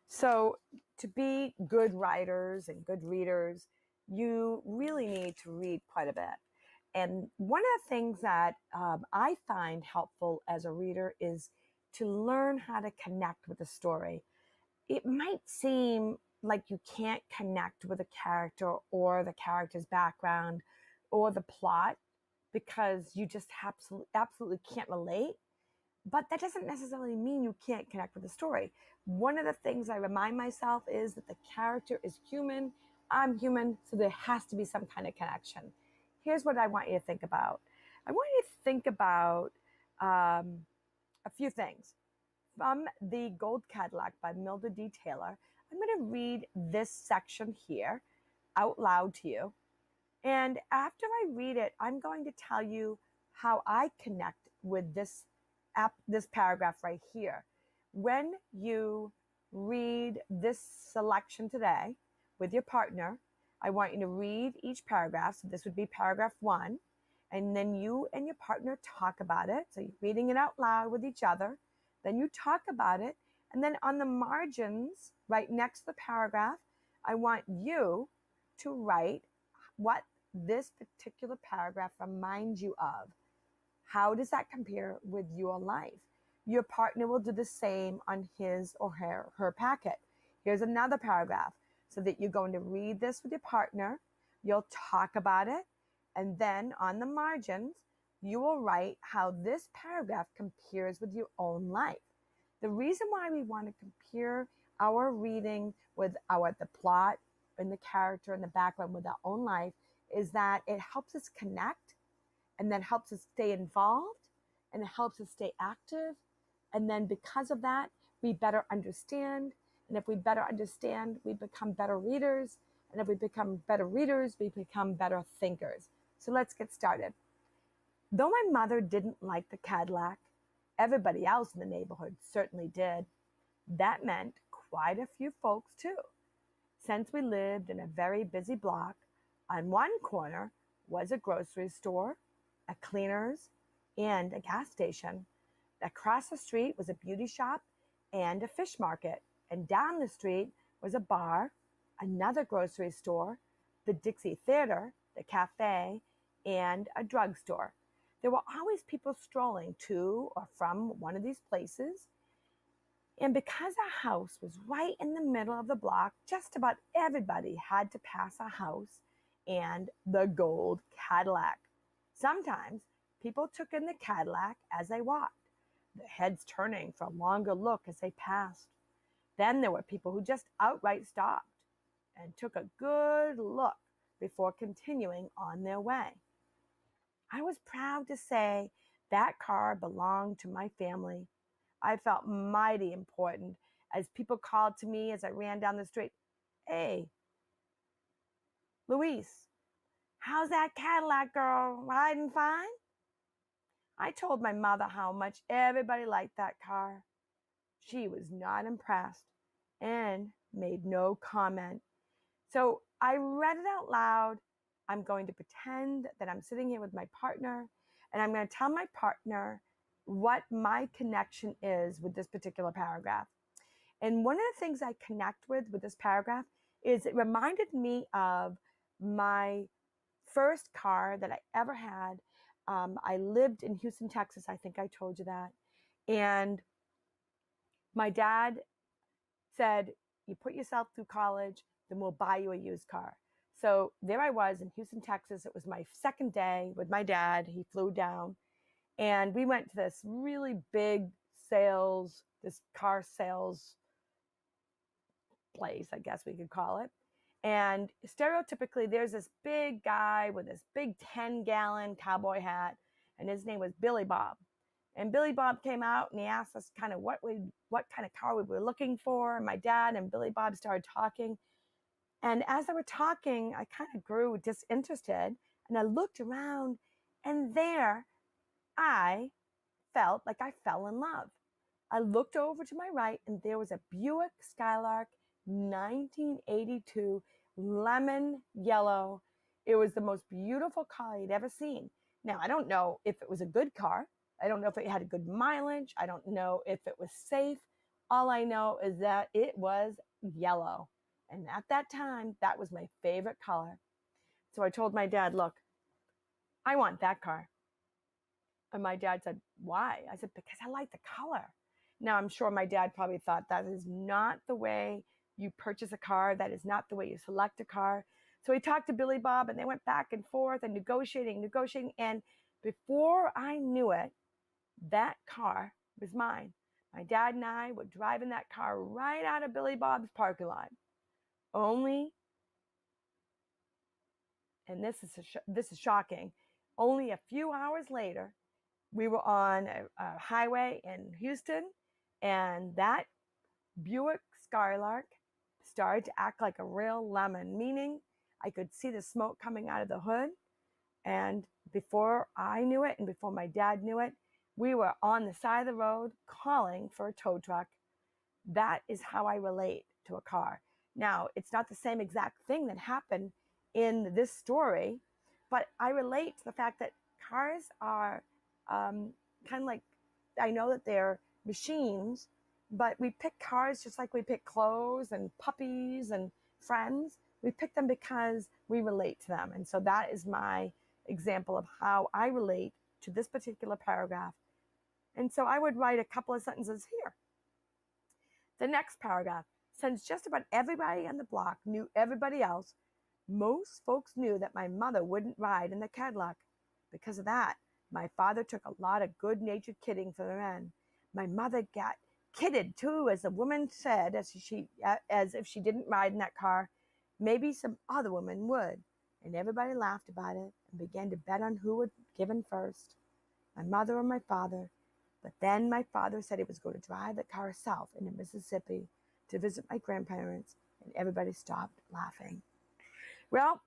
So, to be good writers and good readers, you really need to read quite a bit. And one of the things that I find helpful as a reader is to learn how to connect with a story. It might seem like you can't connect with a character or the character's background or the plot because you just absolutely can't relate. But that doesn't necessarily mean you can't connect with the story. One of the things I remind myself is that the character is human, I'm human, so there has to be some kind of connection. Here's what I want you to think about. I want you to think about a few things. From The Gold Cadillac by Mildred D. Taylor, I'm going to read this section here out loud to you. And after I read it, I'm going to tell you how I connect with this paragraph right here. When you read this selection today with your partner, I want you to read each paragraph. So this would be paragraph 1. And then you and your partner talk about it. So you're reading it out loud with each other. Then you talk about it. And then on the margins, right next to the paragraph, I want you to write what this particular paragraph reminds you of. How does that compare with your life? Your partner will do the same on his or her packet. Here's another paragraph so that you're going to read this with your partner. You'll talk about it. And then on the margins, you will write how this paragraph compares with your own life. The reason why we want to compare our reading with the plot and the character and the background with our own life is that it helps us connect, and that helps us stay involved, and it helps us stay active. And then because of that, we better understand. And if we better understand, we become better readers. And if we become better readers, we become better thinkers. So let's get started. Though my mother didn't like the Cadillac, everybody else in the neighborhood certainly did. That meant quite a few folks too. Since we lived in a very busy block, on one corner was a grocery store, a cleaner's, and a gas station. Across the street was a beauty shop and a fish market. And down the street was a bar, another grocery store, the Dixie Theater, the cafe, and a drugstore. There were always people strolling to or from one of these places. And because our house was right in the middle of the block, just about everybody had to pass our house and the gold Cadillac. Sometimes people took in the Cadillac as they walked, their heads turning for a longer look as they passed. Then there were people who just outright stopped and took a good look before continuing on their way. I was proud to say that car belonged to my family. I felt mighty important as people called to me as I ran down the street, "Hey, Luis, how's that Cadillac girl riding fine?" I told my mother how much everybody liked that car. She was not impressed and made no comment. So I read it out loud. I'm going to pretend that I'm sitting here with my partner, and I'm going to tell my partner what my connection is with this particular paragraph. And one of the things I connect with this paragraph is it reminded me of my first car that I ever had. I lived in Houston, Texas. I think I told you that. And my dad said, "You put yourself through college, then we'll buy you a used car." So there I was in Houston, Texas. It was my second day with my dad. He flew down, and we went to this really big this car sales place, I guess we could call it. And stereotypically, there's this big guy with this big 10-gallon cowboy hat, and his name was Billy Bob. And Billy Bob came out and he asked us kind of what kind of car we were looking for. And my dad and Billy Bob started talking. And as they were talking, I kind of grew disinterested, and I looked around, and there I felt like I fell in love. I looked over to my right, and there was a Buick Skylark 1982 lemon yellow. It was the most beautiful car I'd ever seen. Now, I don't know if it was a good car. I don't know if it had a good mileage. I don't know if it was safe. All I know is that it was yellow. And at that time, that was my favorite color. So I told my dad, look, I want that car. And my dad said, why? I said, because I like the color. Now, I'm sure my dad probably thought that is not the way you purchase a car. That is not the way you select a car. So he talked to Billy Bob and they went back and forth and negotiating. And before I knew it, that car was mine. My dad and I were driving that car right out of Billy Bob's parking lot. Only, and this is shocking, only a few hours later, we were on a highway in Houston, and that Buick Skylark started to act like a real lemon, meaning I could see the smoke coming out of the hood. And before I knew it, and before my dad knew it, we were on the side of the road calling for a tow truck. That is how I relate to a car. Now, it's not the same exact thing that happened in this story, but I relate to the fact that cars are kind of like, I know that they're machines, but we pick cars just like we pick clothes and puppies and friends. We pick them because we relate to them. And so that is my example of how I relate to this particular paragraph. And so I would write a couple of sentences here. The next paragraph, since just about everybody on the block knew everybody else, most folks knew that my mother wouldn't ride in the Cadillac. Because of that, my father took a lot of good-natured kidding for the men. My mother got kidded too, as the woman said, as if she didn't ride in that car, maybe some other woman would. And everybody laughed about it and began to bet on who would give in first, my mother or my father. But then my father said he was going to drive the car south into Mississippi to visit my grandparents, and everybody stopped laughing. Well,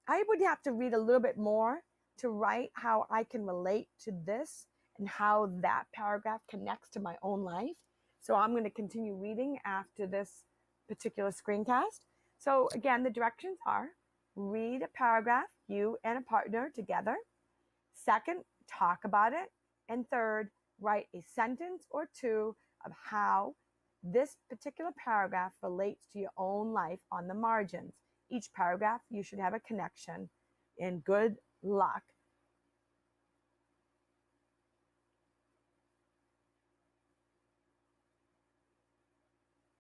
I would have to read a little bit more to write how I can relate to this and how that paragraph connects to my own life. So I'm going to continue reading after this particular screencast. So again, the directions are: read a paragraph, you and a partner together. Second, talk about it. And third, write a sentence or two of how this particular paragraph relates to your own life on the margins. Each paragraph, you should have a connection. And good luck